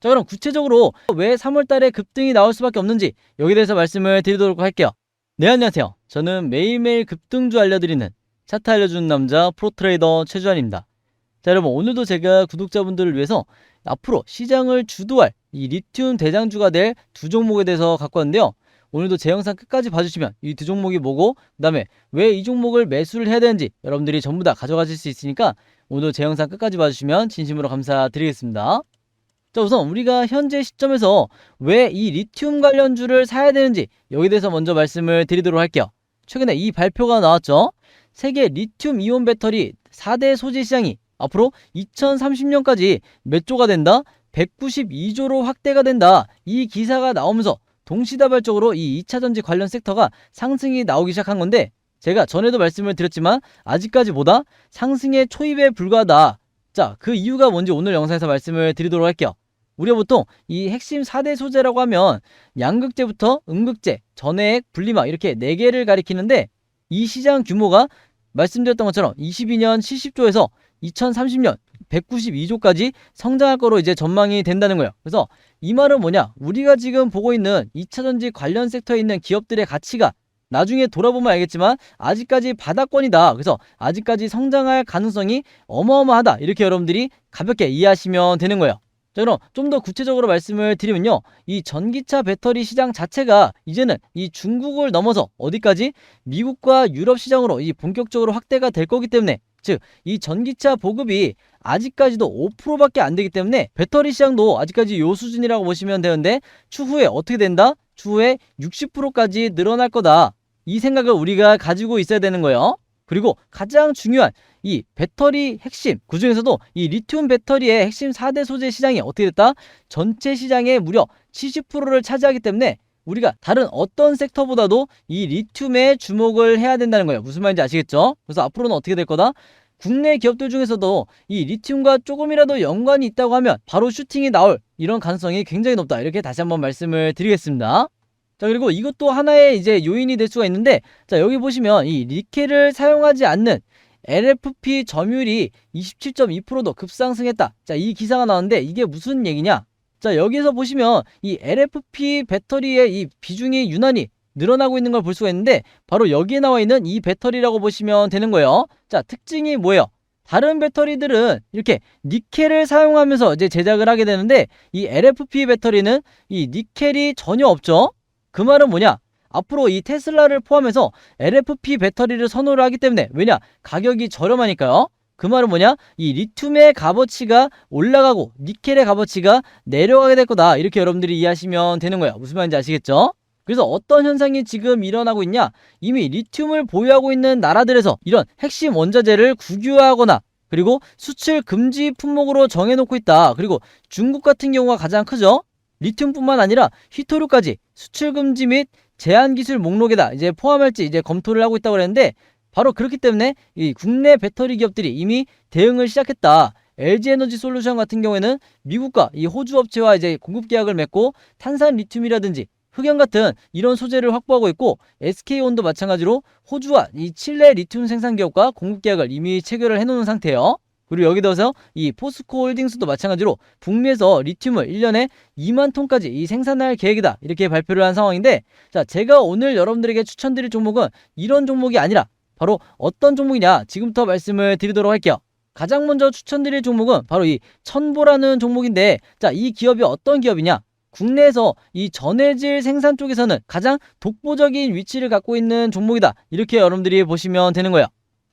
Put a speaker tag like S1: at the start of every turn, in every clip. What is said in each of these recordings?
S1: 자, 그럼 구체적으로 왜 3월달에 급등이 나올 수밖에 없는지 여기에 대해서 말씀을 드리도록 할게요. 네, 안녕하세요. 저는 매일매일 급등주 알려드리는 차트 알려주는 남자 프로트레이더 최주환입니다. 자, 여러분, 오늘도 제가 구독자분들을 위해서 앞으로 시장을 주도할 이 리튬 대장주가 될 두 종목에 대해서 갖고 왔는데요. 오늘도 제 영상 끝까지 봐주시면 이 두 종목이 뭐고, 그 다음에 왜 이 종목을 매수를 해야 되는지 여러분들이 전부 다 가져가실 수 있으니까 오늘도 제 영상 끝까지 봐주시면 진심으로 감사드리겠습니다. 자, 우선 우리가 현재 시점에서 왜 이 리튬 관련주를 사야 되는지 여기에 대해서 먼저 말씀을 드리도록 할게요. 최근에 이 발표가 나왔죠. 세계 리튬 이온 배터리 4대 소재 시장이 앞으로 2030년까지 몇 조가 된다? 192조로 확대가 된다. 이 기사가 나오면서 동시다발적으로 이 2차전지 관련 섹터가 상승이 나오기 시작한 건데, 제가 전에도 말씀을 드렸지만 아직까지 보다 상승의 초입에 불과하다. 자, 그 이유가 뭔지 오늘 영상에서 말씀을 드리도록 할게요. 우리가 보통 이 핵심 4대 소재라고 하면 양극재부터 음극재, 전해액, 분리막 이렇게 4개를 가리키는데, 이 시장 규모가 말씀드렸던 것처럼 22년 70조에서 2030년 192조까지 성장할 거로 이제 전망이 된다는 거예요. 그래서 이 말은 뭐냐? 우리가 지금 보고 있는 2차전지 관련 섹터에 있는 기업들의 가치가 나중에 돌아보면 알겠지만 아직까지 바닥권이다. 그래서 아직까지 성장할 가능성이 어마어마하다. 이렇게 여러분들이 가볍게 이해하시면 되는 거예요. 자, 그럼 좀 더 구체적으로 말씀을 드리면요, 이 전기차 배터리 시장 자체가 이제는 이 중국을 넘어서 어디까지? 미국과 유럽 시장으로 이 본격적으로 확대가 될 거기 때문에, 즉 이 전기차 보급이 아직까지도 5%밖에 안 되기 때문에 배터리 시장도 아직까지 요 수준이라고 보시면 되는데, 추후에 어떻게 된다? 추후에 60%까지 늘어날 거다. 이 생각을 우리가 가지고 있어야 되는 거예요. 그리고 가장 중요한 이 배터리 핵심, 그중에서도 이 리튬 배터리의 핵심 4대 소재 시장이 어떻게 됐다? 전체 시장의 무려 70%를 차지하기 때문에 우리가 다른 어떤 섹터보다도 이 리튬에 주목을 해야 된다는 거예요. 무슨 말인지 아시겠죠? 그래서 앞으로는 어떻게 될 거다? 국내 기업들 중에서도 이 리튬과 조금이라도 연관이 있다고 하면 바로 슈팅이 나올 이런 가능성이 굉장히 높다. 이렇게 다시 한번 말씀을 드리겠습니다. 자, 그리고 이것도 하나의 이제 요인이 될 수가 있는데, 자, 여기 보시면 이 니켈을 사용하지 않는 LFP 점유율이 27.2%도 급상승했다. 자, 이 기사가 나왔는데 이게 무슨 얘기냐? 자, 여기서 보시면 이 LFP 배터리의 이 비중이 유난히 늘어나고 있는 걸 볼 수가 있는데, 바로 여기에 나와 있는 이 배터리라고 보시면 되는 거예요. 자, 특징이 뭐예요? 다른 배터리들은 이렇게 니켈을 사용하면서 이제 제작을 하게 되는데, 이 LFP 배터리는 이 니켈이 전혀 없죠. 그 말은 뭐냐? 앞으로 이 테슬라를 포함해서 LFP 배터리를 선호를 하기 때문에, 왜냐? 가격이 저렴하니까요. 그 말은 뭐냐? 이 리튬의 값어치가 올라가고 니켈의 값어치가 내려가게 될 거다. 이렇게 여러분들이 이해하시면 되는 거예요. 무슨 말인지 아시겠죠? 그래서 어떤 현상이 지금 일어나고 있냐? 이미 리튬을 보유하고 있는 나라들에서 이런 핵심 원자재를 국유화하거나 그리고 수출 금지 품목으로 정해놓고 있다. 그리고 중국 같은 경우가 가장 크죠? 리튬뿐만 아니라 휘토류까지 수출 금지 및 제한 기술 목록에다 이제 포함할지 이제 검토를 하고 있다고 그랬는데, 바로 그렇기 때문에 이 국내 배터리 기업들이 이미 대응을 시작했다. LG에너지 솔루션 같은 경우에는 미국과 이 호주 업체와 이제 공급 계약을 맺고 탄산 리튬이라든지 흑연 같은 이런 소재를 확보하고 있고, SK온도 마찬가지로 호주와 이 칠레 리튬 생산 기업과 공급 계약을 이미 체결을 해놓은 상태예요. 그리고 여기 더서 이 포스코 홀딩스도 마찬가지로 북미에서 리튬을 1년에 2만 톤까지 이 생산할 계획이다. 이렇게 발표를 한 상황인데, 자, 제가 오늘 여러분들에게 추천드릴 종목은 이런 종목이 아니라 바로 어떤 종목이냐? 지금부터 말씀을 드리도록 할게요. 가장 먼저 추천드릴 종목은 바로 이 첨보라는 종목인데, 자, 이 기업이 어떤 기업이냐? 국내에서 이 전해질 생산 쪽에서는 가장 독보적인 위치를 갖고 있는 종목이다. 이렇게 여러분들이 보시면 되는 거예요.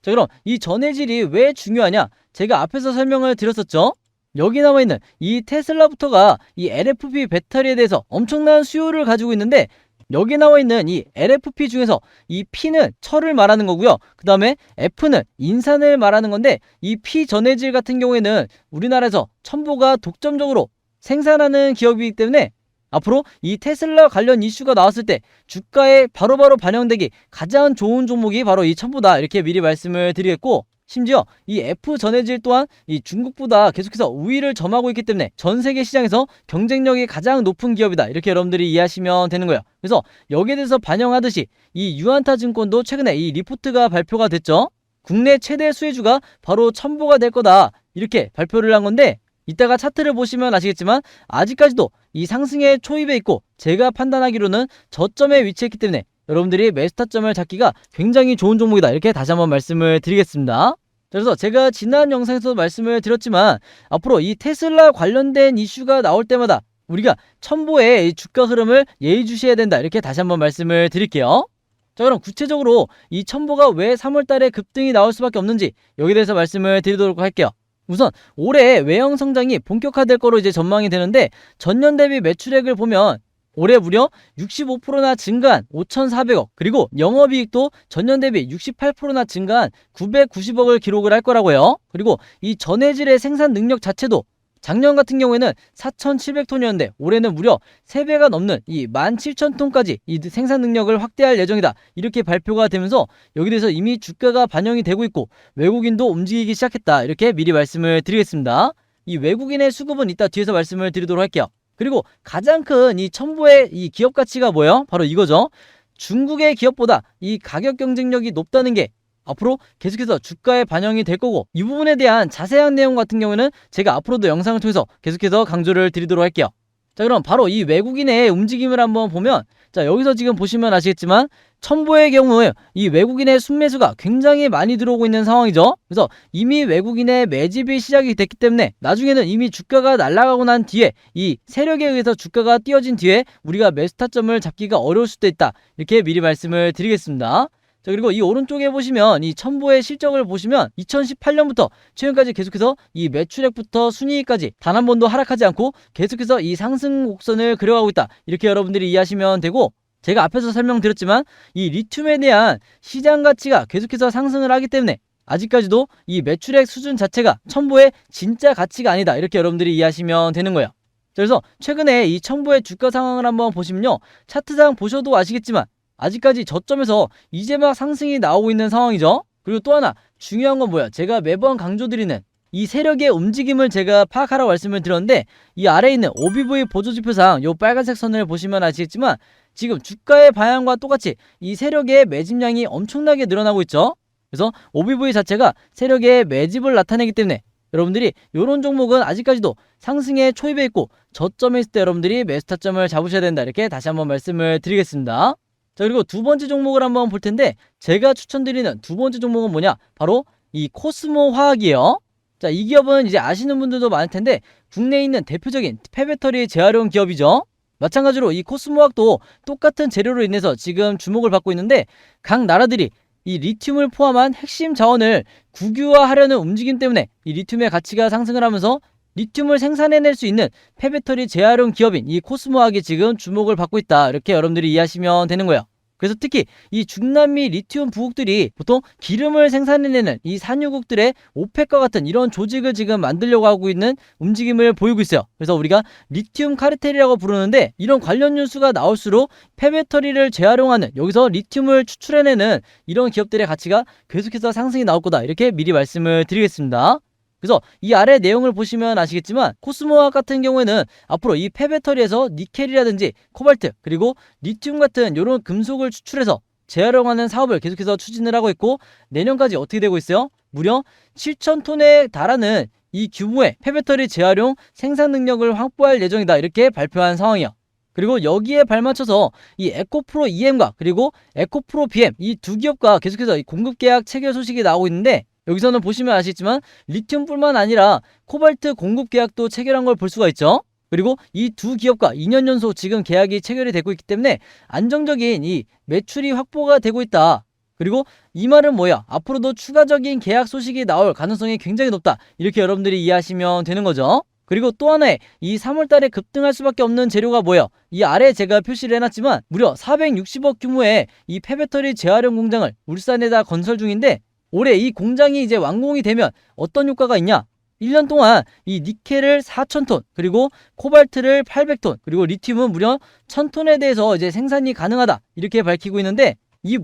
S1: 자, 그럼 이 전해질이 왜 중요하냐? 제가 앞에서 설명을 드렸었죠. 여기 나와 있는 이 테슬라부터가 이 LFP 배터리에 대해서 엄청난 수요를 가지고 있는데, 여기 나와 있는 이 LFP 중에서 이 P는 철을 말하는 거고요. 그 다음에 F는 인산을 말하는 건데, 이 P 전해질 같은 경우에는 우리나라에서 첨보가 독점적으로 생산하는 기업이기 때문에 앞으로 이 테슬라 관련 이슈가 나왔을 때 주가에 바로바로 반영되기 가장 좋은 종목이 바로 이 첨보다. 이렇게 미리 말씀을 드리겠고, 심지어 이 F 전해질 또한 이 중국보다 계속해서 우위를 점하고 있기 때문에 전 세계 시장에서 경쟁력이 가장 높은 기업이다. 이렇게 여러분들이 이해하시면 되는 거예요. 그래서 여기에 대해서 반영하듯이 이 유안타 증권도 최근에 이 리포트가 발표가 됐죠. 국내 최대 수혜주가 바로 첨보가 될 거다. 이렇게 발표를 한 건데, 이따가 차트를 보시면 아시겠지만 아직까지도 이 상승의 초입에 있고 제가 판단하기로는 저점에 위치했기 때문에 여러분들이 매수 타점을 잡기가 굉장히 좋은 종목이다, 이렇게 다시 한번 말씀을 드리겠습니다. 그래서 제가 지난 영상에서도 말씀을 드렸지만 앞으로 이 테슬라 관련된 이슈가 나올 때마다 우리가 첨보의 이 주가 흐름을 예의주시해야 된다, 이렇게 다시 한번 말씀을 드릴게요. 자, 그럼 구체적으로 이 첨보가 왜 3월달에 급등이 나올 수밖에 없는지 여기에 대해서 말씀을 드리도록 할게요. 우선 올해 외형 성장이 본격화될 거로 이제 전망이 되는데 전년 대비 매출액을 보면 올해 무려 65%나 증가한 5,400억, 그리고 영업이익도 전년 대비 68%나 증가한 990억을 기록을 할 거라고요. 그리고 이 전해질의 생산 능력 자체도 작년 같은 경우에는 4,700톤이었는데 올해는 무려 3배가 넘는 이 17,000톤까지 이 생산 능력을 확대할 예정이다, 이렇게 발표가 되면서 여기 대해서 이미 주가가 반영이 되고 있고 외국인도 움직이기 시작했다, 이렇게 미리 말씀을 드리겠습니다. 이 외국인의 수급은 이따 뒤에서 말씀을 드리도록 할게요. 그리고 가장 큰 이 첨보의 이 기업 가치가 뭐예요? 바로 이거죠. 중국의 기업보다 이 가격 경쟁력이 높다는 게 앞으로 계속해서 주가에 반영이 될 거고, 이 부분에 대한 자세한 내용 같은 경우는 제가 앞으로도 영상을 통해서 계속해서 강조를 드리도록 할게요. 자, 그럼 바로 이 외국인의 움직임을 한번 보면, 자, 여기서 지금 보시면 아시겠지만 첨보의 경우에 이 외국인의 순매수가 굉장히 많이 들어오고 있는 상황이죠. 그래서 이미 외국인의 매집이 시작이 됐기 때문에 나중에는 이미 주가가 날아가고 난 뒤에 이 세력에 의해서 주가가 띄어진 뒤에 우리가 매수 타점을 잡기가 어려울 수도 있다, 이렇게 미리 말씀을 드리겠습니다. 자, 그리고 이 오른쪽에 보시면 이 첨보의 실적을 보시면 2018년부터 최근까지 계속해서 이 매출액부터 순이익까지 단 한 번도 하락하지 않고 계속해서 이 상승 곡선을 그려가고 있다, 이렇게 여러분들이 이해하시면 되고, 제가 앞에서 설명드렸지만 이 리튬에 대한 시장 가치가 계속해서 상승을 하기 때문에 아직까지도 이 매출액 수준 자체가 첨보의 진짜 가치가 아니다, 이렇게 여러분들이 이해하시면 되는 거예요. 그래서 최근에 이 첨보의 주가 상황을 한번 보시면요, 차트상 보셔도 아시겠지만 아직까지 저점에서 이제 막 상승이 나오고 있는 상황이죠. 그리고 또 하나 중요한 건 뭐야, 제가 매번 강조드리는 이 세력의 움직임을 제가 파악하라고 말씀을 드렸는데 이 아래에 있는 OBV 보조지표상 이 빨간색 선을 보시면 아시겠지만 지금 주가의 방향과 똑같이 이 세력의 매집량이 엄청나게 늘어나고 있죠. 그래서 OBV 자체가 세력의 매집을 나타내기 때문에 여러분들이 이런 종목은 아직까지도 상승의 초입에 있고 저점에 있을 때 여러분들이 매수 타점을 잡으셔야 된다, 이렇게 다시 한번 말씀을 드리겠습니다. 자, 그리고 두 번째 종목을 한번 볼 텐데 제가 추천드리는 두 번째 종목은 뭐냐, 바로 이 코스모 화학이에요. 자, 이 기업은 이제 아시는 분들도 많을 텐데 국내에 있는 대표적인 폐배터리 재활용 기업이죠. 마찬가지로 이 코스모 화학도 똑같은 재료로 인해서 지금 주목을 받고 있는데 각 나라들이 이 리튬을 포함한 핵심 자원을 국유화하려는 움직임 때문에 이 리튬의 가치가 상승을 하면서 리튬을 생산해낼 수 있는 폐배터리 재활용 기업인 이 코스모학이 지금 주목을 받고 있다, 이렇게 여러분들이 이해하시면 되는 거예요. 그래서 특히 이 중남미 리튬 부국들이 보통 기름을 생산해내는 이 산유국들의 오펙과 같은 이런 조직을 지금 만들려고 하고 있는 움직임을 보이고 있어요. 그래서 우리가 리튬 카르텔이라고 부르는데 이런 관련 뉴스가 나올수록 폐배터리를 재활용하는, 여기서 리튬을 추출해내는 이런 기업들의 가치가 계속해서 상승이 나올 거다, 이렇게 미리 말씀을 드리겠습니다. 그래서 이 아래 내용을 보시면 아시겠지만 코스모화학 같은 경우에는 앞으로 이 폐배터리에서 니켈이라든지 코발트 그리고 리튬 같은 이런 금속을 추출해서 재활용하는 사업을 계속해서 추진을 하고 있고 내년까지 어떻게 되고 있어요? 무려 7,000톤에 달하는 이 규모의 폐배터리 재활용 생산 능력을 확보할 예정이다, 이렇게 발표한 상황이야. 그리고 여기에 발맞춰서 이 에코프로 EM과 그리고 에코프로 BM 이 두 기업과 계속해서 이 공급 계약 체결 소식이 나오고 있는데 여기서는 보시면 아시겠지만 리튬뿐만 아니라 코발트 공급 계약도 체결한 걸 볼 수가 있죠. 그리고 이 두 기업과 2년 연속 지금 계약이 체결이 되고 있기 때문에 안정적인 이 매출이 확보가 되고 있다. 그리고 이 말은 뭐야? 앞으로도 추가적인 계약 소식이 나올 가능성이 굉장히 높다, 이렇게 여러분들이 이해하시면 되는 거죠. 그리고 또 하나의 이 3월달에 급등할 수밖에 없는 재료가 뭐예요? 이 아래 제가 표시를 해놨지만 무려 460억 규모의 이 폐배터리 재활용 공장을 울산에다 건설 중인데 올해 이 공장이 이제 완공이 되면 어떤 효과가 있냐? 1년 동안 이 니켈을 4,000톤, 그리고 코발트를 800톤, 그리고 리튬은 무려 1,000톤에 대해서 이제 생산이 가능하다, 이렇게 밝히고 있는데 이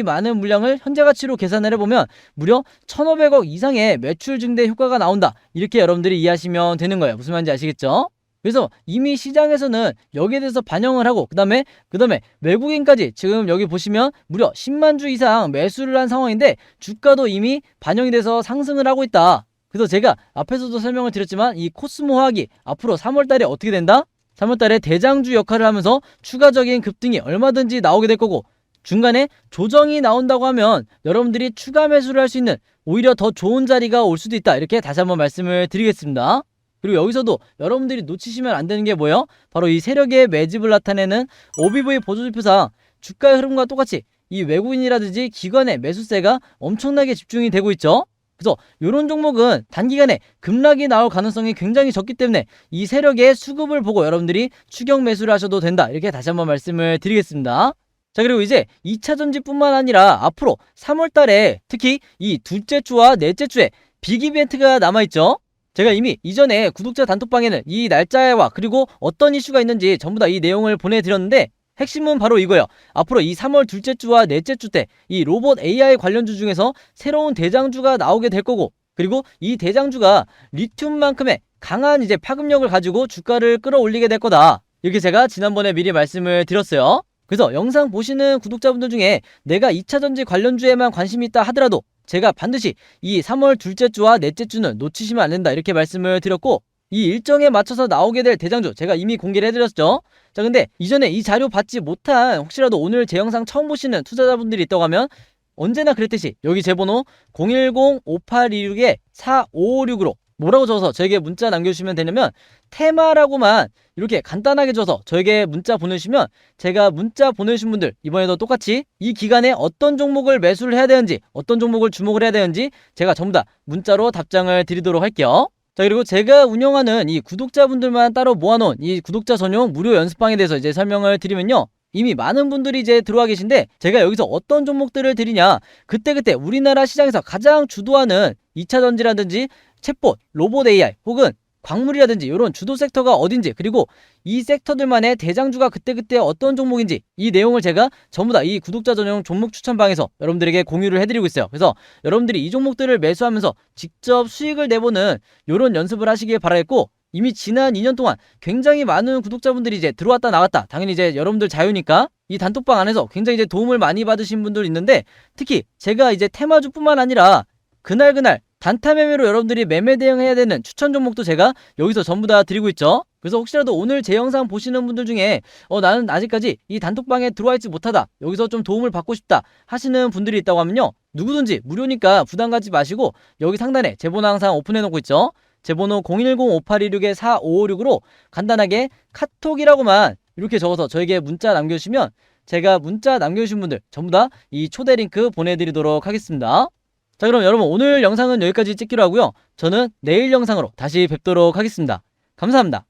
S1: 많은 물량을 현재 가치로 계산을 해보면 무려 1,500억 이상의 매출 증대 효과가 나온다, 이렇게 여러분들이 이해하시면 되는 거예요. 무슨 말인지 아시겠죠? 그래서 이미 시장에서는 여기에 대해서 반영을 하고 그 다음에 외국인까지 지금 여기 보시면 무려 10만 주 이상 매수를 한 상황인데 주가도 이미 반영이 돼서 상승을 하고 있다. 그래서 제가 앞에서도 설명을 드렸지만 이 코스모 화학이 앞으로 3월달에 어떻게 된다? 3월달에 대장주 역할을 하면서 추가적인 급등이 얼마든지 나오게 될 거고, 중간에 조정이 나온다고 하면 여러분들이 추가 매수를 할 수 있는 오히려 더 좋은 자리가 올 수도 있다, 이렇게 다시 한번 말씀을 드리겠습니다. 그리고 여기서도 여러분들이 놓치시면 안 되는 게 뭐예요? 바로 이 세력의 매집을 나타내는 OBV 보조지표상 주가의 흐름과 똑같이 이 외국인이라든지 기관의 매수세가 엄청나게 집중이 되고 있죠. 그래서 이런 종목은 단기간에 급락이 나올 가능성이 굉장히 적기 때문에 이 세력의 수급을 보고 여러분들이 추격 매수를 하셔도 된다, 이렇게 다시 한번 말씀을 드리겠습니다. 자, 그리고 이제 2차전지뿐만 아니라 앞으로 3월달에 특히 이 둘째 주와 넷째 주에 빅 이벤트가 남아있죠. 제가 이미 이전에 구독자 단톡방에는 이 날짜와 그리고 어떤 이슈가 있는지 전부 다 이 내용을 보내드렸는데, 핵심은 바로 이거예요. 앞으로 이 3월 둘째 주와 넷째 주 때 이 로봇 AI 관련주 중에서 새로운 대장주가 나오게 될 거고, 그리고 이 대장주가 리튬만큼의 강한 이제 파급력을 가지고 주가를 끌어올리게 될 거다, 이렇게 제가 지난번에 미리 말씀을 드렸어요. 그래서 영상 보시는 구독자분들 중에 내가 2차전지 관련주에만 관심이 있다 하더라도 제가 반드시 이 3월 둘째 주와 넷째 주는 놓치시면 안 된다, 이렇게 말씀을 드렸고, 이 일정에 맞춰서 나오게 될 대장주 제가 이미 공개를 해드렸죠. 자, 근데 이전에 이 자료 받지 못한 혹시라도 오늘 제 영상 처음 보시는 투자자분들이 있다고 하면 언제나 그랬듯이 여기 제 번호 010-5826-4556으로 뭐라고 적어서 저에게 문자 남겨주시면 되냐면 테마라고만 이렇게 간단하게 줘서 저에게 문자 보내주시면 제가 문자 보내주신 분들 이번에도 똑같이 이 기간에 어떤 종목을 매수를 해야 되는지, 어떤 종목을 주목을 해야 되는지 제가 전부 다 문자로 답장을 드리도록 할게요. 자, 그리고 제가 운영하는 이 구독자분들만 따로 모아놓은 이 구독자 전용 무료 연습방에 대해서 이제 설명을 드리면요, 이미 많은 분들이 이제 들어와 계신데 제가 여기서 어떤 종목들을 드리냐, 그때그때 우리나라 시장에서 가장 주도하는 2차전지라든지 챗봇, 로봇 AI 혹은 광물이라든지 이런 주도 섹터가 어딘지, 그리고 이 섹터들만의 대장주가 그때그때 어떤 종목인지 이 내용을 제가 전부 다 이 구독자 전용 종목 추천방에서 여러분들에게 공유를 해드리고 있어요. 그래서 여러분들이 이 종목들을 매수하면서 직접 수익을 내보는 이런 연습을 하시길 바라겠고, 이미 지난 2년 동안 굉장히 많은 구독자분들이 이제 들어왔다 나갔다, 당연히 이제 여러분들 자유니까 이 단톡방 안에서 굉장히 이제 도움을 많이 받으신 분들 있는데, 특히 제가 이제 테마주뿐만 아니라 그날 단타 매매로 여러분들이 매매 대응해야 되는 추천 종목도 제가 여기서 전부 다 드리고 있죠. 그래서 혹시라도 오늘 제 영상 보시는 분들 중에 나는 아직까지 이 단톡방에 들어와 있지 못하다, 여기서 좀 도움을 받고 싶다 하시는 분들이 있다고 하면요, 누구든지 무료니까 부담 갖지 마시고 여기 상단에 제 번호 항상 오픈해 놓고 있죠. 제 번호 010-5826-4556으로 간단하게 카톡이라고만 이렇게 적어서 저에게 문자 남겨주시면 제가 문자 남겨주신 분들 전부 다 이 초대 링크 보내드리도록 하겠습니다. 자, 그럼 여러분 오늘 영상은 여기까지 찍기로 하고요. 저는 내일 영상으로 다시 뵙도록 하겠습니다. 감사합니다.